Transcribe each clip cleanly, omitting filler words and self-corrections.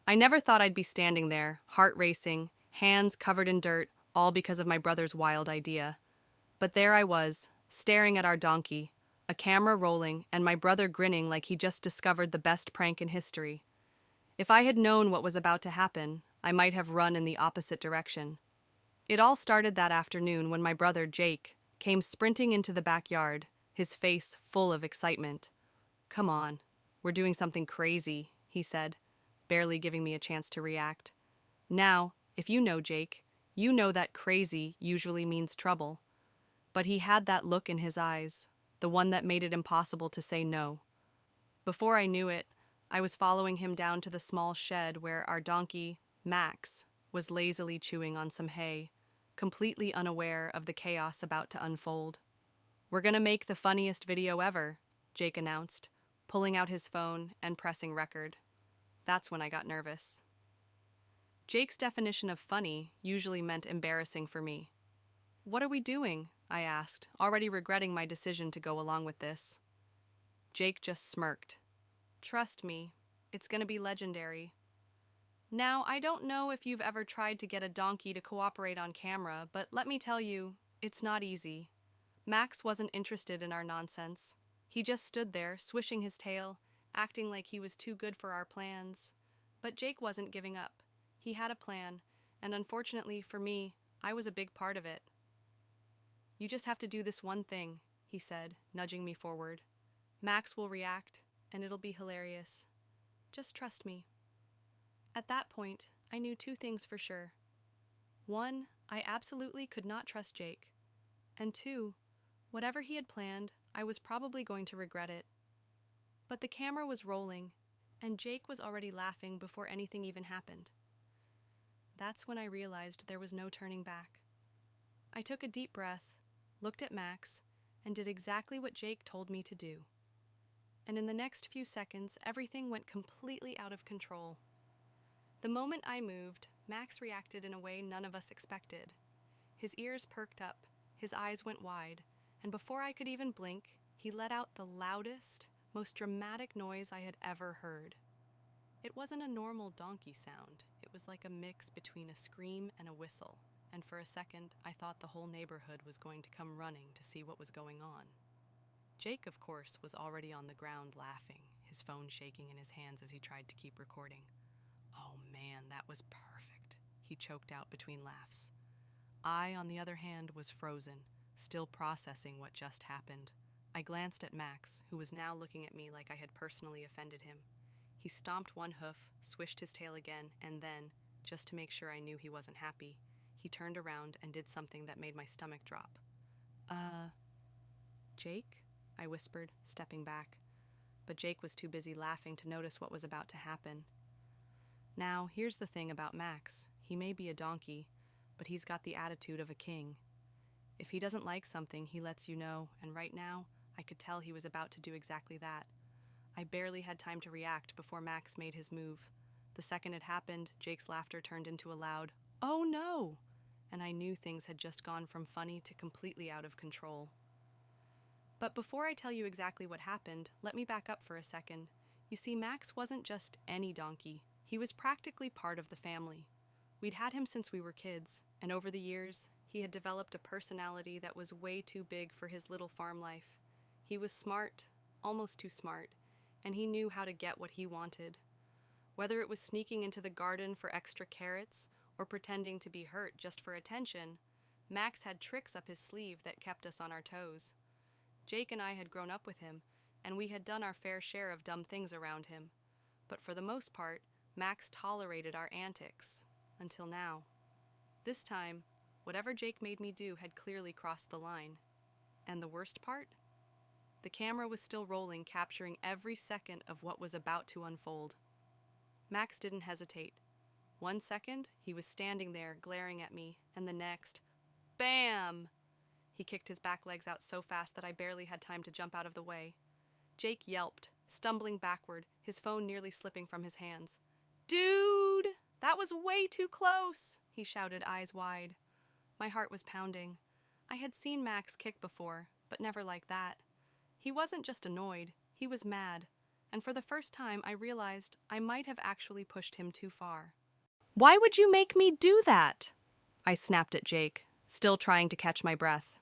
I never thought I'd be standing there, heart racing, hands covered in dirt, all because of my brother's wild idea. But there I was, staring at our donkey, a camera rolling, and my brother grinning like he just discovered the best prank in history. If I had known what was about to happen, I might have run in the opposite direction. It all started that afternoon when my brother, Jake, came sprinting into the backyard, his face full of excitement. "Come on, we're doing something crazy," he said, barely giving me a chance to react. Now, if you know Jake, you know that crazy usually means trouble. But he had that look in his eyes, the one that made it impossible to say no. Before I knew it, I was following him down to the small shed where our donkey, Max, was lazily chewing on some hay, completely unaware of the chaos about to unfold. "We're gonna make the funniest video ever," Jake announced, pulling out his phone and pressing record. That's when I got nervous. Jake's definition of funny usually meant embarrassing for me. "What are we doing?" I asked, already regretting my decision to go along with this. Jake just smirked. "Trust me, it's gonna be legendary." Now, I don't know if you've ever tried to get a donkey to cooperate on camera, but let me tell you, it's not easy. Max wasn't interested in our nonsense. He just stood there, swishing his tail, acting like he was too good for our plans. But Jake wasn't giving up. He had a plan, and unfortunately for me, I was a big part of it. "You just have to do this one thing," he said, nudging me forward. "Max will react, and it'll be hilarious. Just trust me." At that point, I knew two things for sure. One, I absolutely could not trust Jake. And two, whatever he had planned, I was probably going to regret it. But the camera was rolling, and Jake was already laughing before anything even happened. That's when I realized there was no turning back. I took a deep breath, looked at Max, and did exactly what Jake told me to do. And in the next few seconds, everything went completely out of control. The moment I moved, Max reacted in a way none of us expected. His ears perked up, his eyes went wide, and before I could even blink, he let out the loudest, most dramatic noise I had ever heard. It wasn't a normal donkey sound. It was like a mix between a scream and a whistle, and for a second, I thought the whole neighborhood was going to come running to see what was going on. Jake, of course, was already on the ground laughing, his phone shaking in his hands as he tried to keep recording. "Oh man, that was perfect," he choked out between laughs. I, on the other hand, was frozen, still processing what just happened. I glanced at Max, who was now looking at me like I had personally offended him. He stomped one hoof, swished his tail again, and then, just to make sure I knew he wasn't happy, he turned around and did something that made my stomach drop. Jake?" I whispered, stepping back. But Jake was too busy laughing to notice what was about to happen. Now, here's the thing about Max. He may be a donkey, but he's got the attitude of a king. If he doesn't like something, he lets you know, and right now, I could tell he was about to do exactly that. I barely had time to react before Max made his move. The second it happened, Jake's laughter turned into a loud, "Oh no!" And I knew things had just gone from funny to completely out of control. But before I tell you exactly what happened, let me back up for a second. You see, Max wasn't just any donkey. He was practically part of the family. We'd had him since we were kids, and over the years, he had developed a personality that was way too big for his little farm life. He was smart, almost too smart, and he knew how to get what he wanted. Whether it was sneaking into the garden for extra carrots or pretending to be hurt just for attention, Max had tricks up his sleeve that kept us on our toes. Jake and I had grown up with him, and we had done our fair share of dumb things around him. But for the most part, Max tolerated our antics. Until now. This time, whatever Jake made me do had clearly crossed the line. And the worst part? The camera was still rolling, capturing every second of what was about to unfold. Max didn't hesitate. 1 second, he was standing there, glaring at me, and the next, bam! He kicked his back legs out so fast that I barely had time to jump out of the way. Jake yelped, stumbling backward, his phone nearly slipping from his hands. "Dude! That was way too close!" he shouted, eyes wide. My heart was pounding. I had seen Max kick before, but never like that. He wasn't just annoyed, he was mad. and for the first time I realized I might have actually pushed him too far. "Why would you make me do that?" I snapped at Jake, still trying to catch my breath.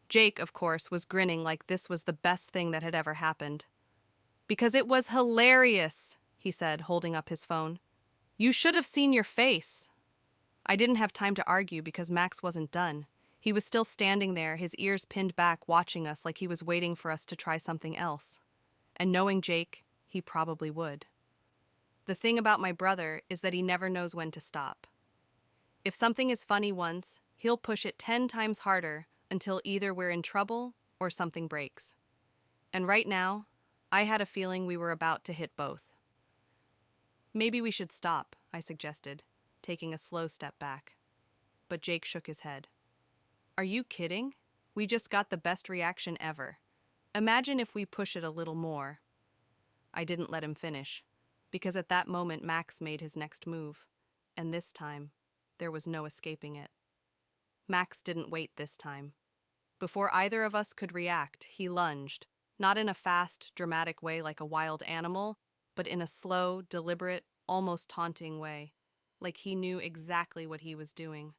Jake, of course, was grinning like this was the best thing that had ever happened. "Because it was hilarious," he said, holding up his phone. "You should have seen your face." I didn't have time to argue because Max wasn't done. He was still standing there, his ears pinned back, watching us like he was waiting for us to try something else. And knowing Jake, he probably would. The thing about my brother is that he never knows when to stop. If something is funny once, he'll push it 10 times harder until either we're in trouble or something breaks. And right now, I had a feeling we were about to hit both. "Maybe we should stop," I suggested, taking a slow step back. But Jake shook his head. "Are you kidding? We just got the best reaction ever. Imagine if we push it a little more." I didn't let him finish, because at that moment Max made his next move, and this time, there was no escaping it. Max didn't wait this time. Before either of us could react, he lunged, not in a fast, dramatic way like a wild animal, but in a slow, deliberate, almost taunting way, like he knew exactly what he was doing.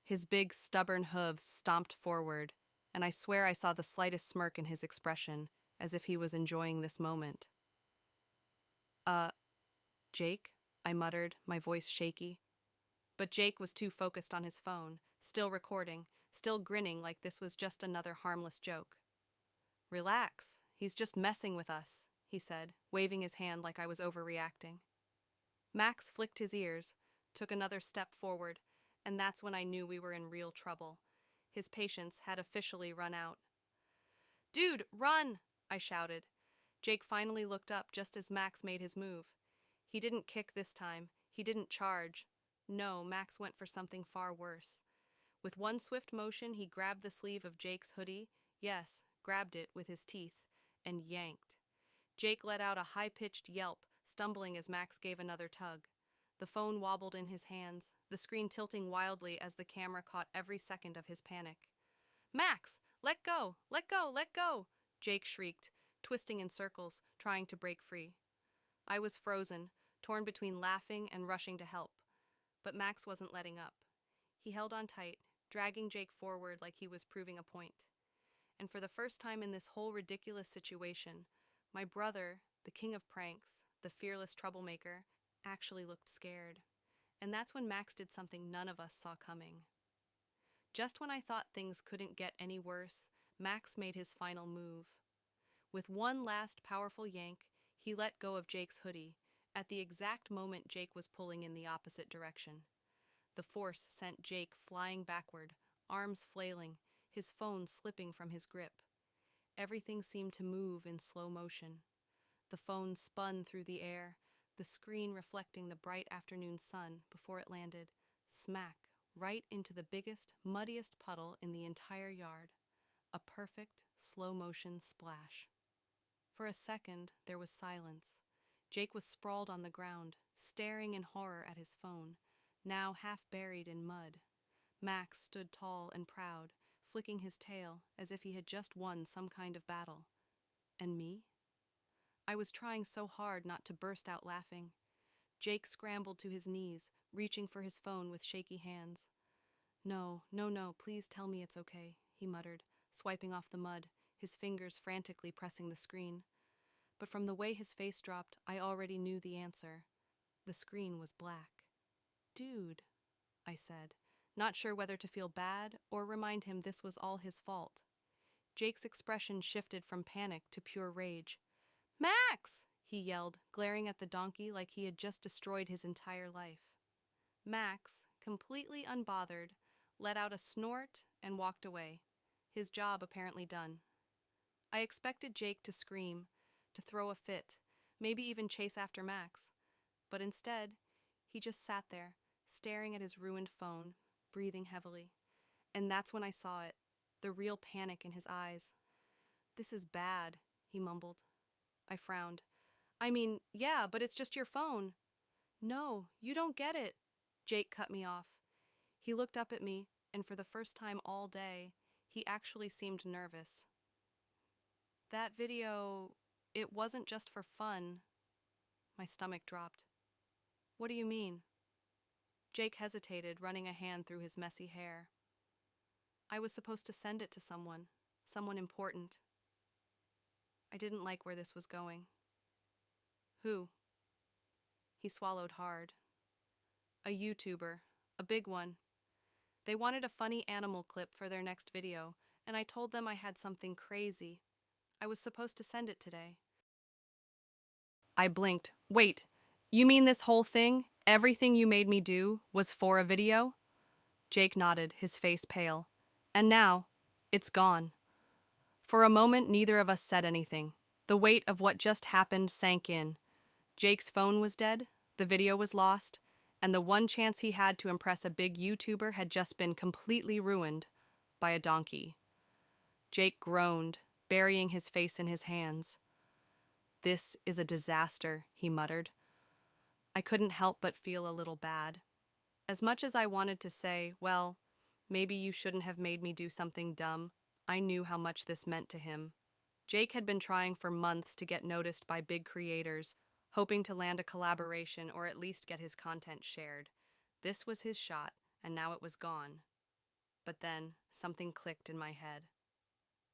His big, stubborn hooves stomped forward, and I swear I saw the slightest smirk in his expression, as if he was enjoying this moment. Jake?" I muttered, my voice shaky. But Jake was too focused on his phone, still recording, still grinning like this was just another harmless joke. "Relax, he's just messing with us," he said, waving his hand like I was overreacting. Max flicked his ears, took another step forward, and that's when I knew we were in real trouble. His patience had officially run out. "Dude, run!" I shouted. Jake finally looked up just as Max made his move. He didn't kick this time. He didn't charge. No, Max went for something far worse. With one swift motion, he grabbed the sleeve of Jake's hoodie, yes, grabbed it with his teeth, and yanked. Jake let out a high-pitched yelp, stumbling as Max gave another tug. The phone wobbled in his hands, the screen tilting wildly as the camera caught every second of his panic. "Max, let go! Let go! Let go!" Jake shrieked, twisting in circles, trying to break free. I was frozen, torn between laughing and rushing to help. But Max wasn't letting up. He held on tight, dragging Jake forward like he was proving a point. And for the first time in this whole ridiculous situation, my brother, the king of pranks, the fearless troublemaker, actually looked scared. And that's when Max did something none of us saw coming. Just when I thought things couldn't get any worse, Max made his final move. With one last powerful yank, he let go of Jake's hoodie, at the exact moment Jake was pulling in the opposite direction. The force sent Jake flying backward, arms flailing, his phone slipping from his grip. Everything seemed to move in slow motion. The phone spun through the air, the screen reflecting the bright afternoon sun before it landed, smack, right into the biggest, muddiest puddle in the entire yard. A perfect, slow-motion splash. For a second, there was silence. Jake was sprawled on the ground, staring in horror at his phone, now half buried in mud. Max stood tall and proud, flicking his tail as if he had just won some kind of battle. And me? I was trying so hard not to burst out laughing. Jake scrambled to his knees, reaching for his phone with shaky hands. "No, no, no, please tell me it's okay," he muttered, swiping off the mud, his fingers frantically pressing the screen. But from the way his face dropped, I already knew the answer. The screen was black. "Dude," I said, not sure whether to feel bad or remind him this was all his fault. Jake's expression shifted from panic to pure rage. "Max!" he yelled, glaring at the donkey like he had just destroyed his entire life. Max, completely unbothered, let out a snort and walked away, his job apparently done. I expected Jake to scream, to throw a fit, maybe even chase after Max. But instead, he just sat there, staring at his ruined phone, breathing heavily. And that's when I saw it, the real panic in his eyes. "This is bad," he mumbled. I frowned. "I mean, yeah, but it's just your phone." "No, you don't get it." Jake cut me off. He looked up at me, and for the first time all day, he actually seemed nervous. "That video..." It wasn't just for fun. My stomach dropped. What do you mean? Jake hesitated, running a hand through his messy hair. I was supposed to send it to someone important. I didn't like where this was going. Who? He swallowed hard. A YouTuber, a big one. They wanted a funny animal clip for their next video, and I told them I had something crazy. I was supposed to send it today. I blinked. Wait, you mean this whole thing, everything you made me do, was for a video? Jake nodded, his face pale. And now, it's gone. For a moment, neither of us said anything. The weight of what just happened sank in. Jake's phone was dead, the video was lost, and the one chance he had to impress a big YouTuber had just been completely ruined by a donkey. Jake groaned, burying his face in his hands. This is a disaster, he muttered. I couldn't help but feel a little bad. As much as I wanted to say, well, maybe you shouldn't have made me do something dumb, I knew how much this meant to him. Jake had been trying for months to get noticed by big creators, hoping to land a collaboration or at least get his content shared. This was his shot, and now it was gone. But then, something clicked in my head.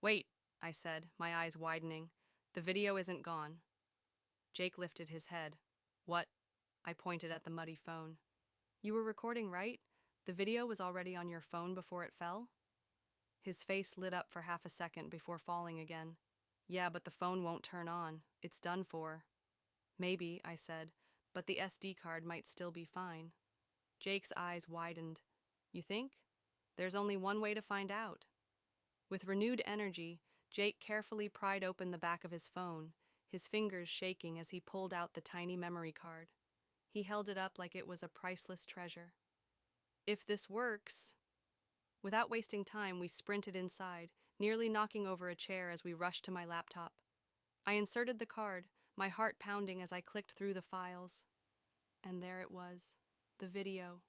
Wait, I said, my eyes widening. The video isn't gone. Jake lifted his head. What? I pointed at the muddy phone. You were recording, right? The video was already on your phone before it fell? His face lit up for half a second before falling again. Yeah, but the phone won't turn on. It's done for. Maybe, I said, but the SD card might still be fine. Jake's eyes widened. You think? There's only one way to find out. With renewed energy, Jake carefully pried open the back of his phone, his fingers shaking as he pulled out the tiny memory card. He held it up like it was a priceless treasure. If this works... Without wasting time, we sprinted inside, nearly knocking over a chair as we rushed to my laptop. I inserted the card, my heart pounding as I clicked through the files. And there it was, the video.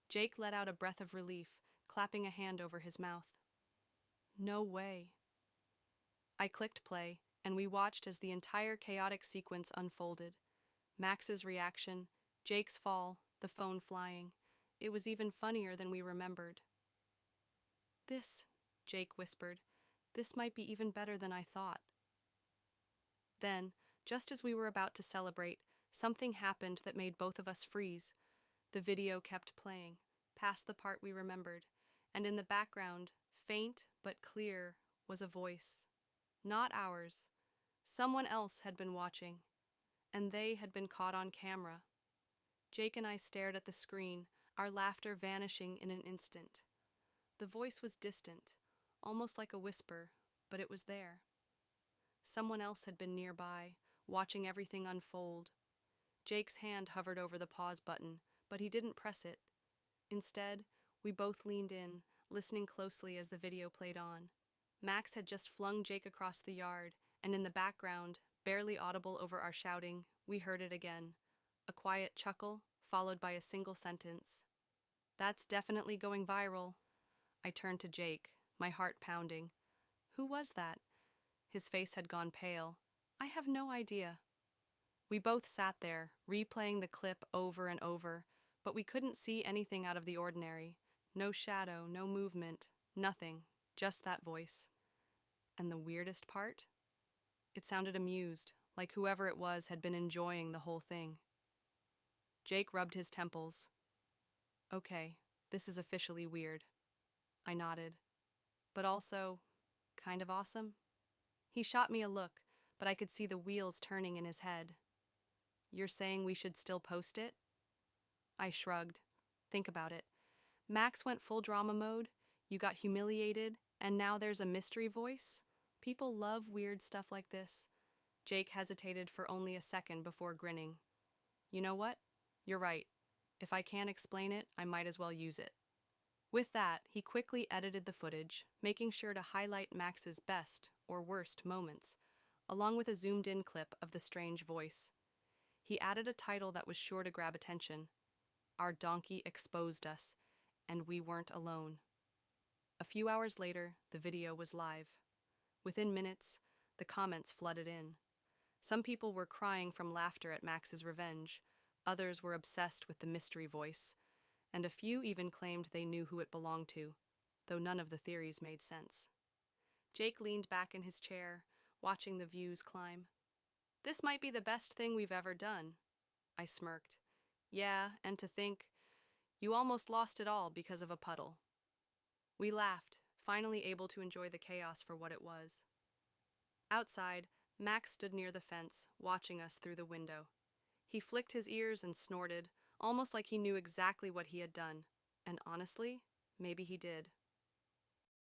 Jake let out a breath of relief, clapping a hand over his mouth. No way. I clicked play, and we watched as the entire chaotic sequence unfolded. Max's reaction, Jake's fall, the phone flying. It was even funnier than we remembered. This, Jake whispered, this might be even better than I thought. Then, just as we were about to celebrate, something happened that made both of us freeze. The video kept playing, past the part we remembered, and in the background, faint but clear, was a voice. Not ours. Someone else had been watching, and they had been caught on camera. Jake and I stared at the screen, our laughter vanishing in an instant. The voice was distant, almost like a whisper, but it was there. Someone else had been nearby, watching everything unfold. Jake's hand hovered over the pause button, but he didn't press it. Instead, we both leaned in, listening closely as the video played on. Max had just flung Jake across the yard, and in the background, barely audible over our shouting, we heard it again. A quiet chuckle, followed by a single sentence. That's definitely going viral. I turned to Jake, my heart pounding. Who was that? His face had gone pale. I have no idea. We both sat there, replaying the clip over and over, but we couldn't see anything out of the ordinary. No shadow, no movement, nothing, just that voice. And the weirdest part? It sounded amused, like whoever it was had been enjoying the whole thing. Jake rubbed his temples. Okay, this is officially weird. I nodded. But also, kind of awesome. He shot me a look, but I could see the wheels turning in his head. You're saying we should still post it? I shrugged. Think about it. Max went full drama mode, you got humiliated, and now there's a mystery voice? People love weird stuff like this. Jake hesitated for only a second before grinning. You know what? You're right. If I can't explain it, I might as well use it. With that, he quickly edited the footage, making sure to highlight Max's best or worst moments, along with a zoomed-in clip of the strange voice. He added a title that was sure to grab attention. Our donkey exposed us, and we weren't alone. A few hours later, the video was live. Within minutes, the comments flooded in. Some people were crying from laughter at Max's revenge, others were obsessed with the mystery voice, and a few even claimed they knew who it belonged to, though none of the theories made sense. Jake leaned back in his chair, watching the views climb. "This might be the best thing we've ever done." I smirked. "Yeah, and to think, you almost lost it all because of a puddle." We laughed, finally able to enjoy the chaos for what it was. Outside, Max stood near the fence, watching us through the window. He flicked his ears and snorted, almost like he knew exactly what he had done. And honestly, maybe he did.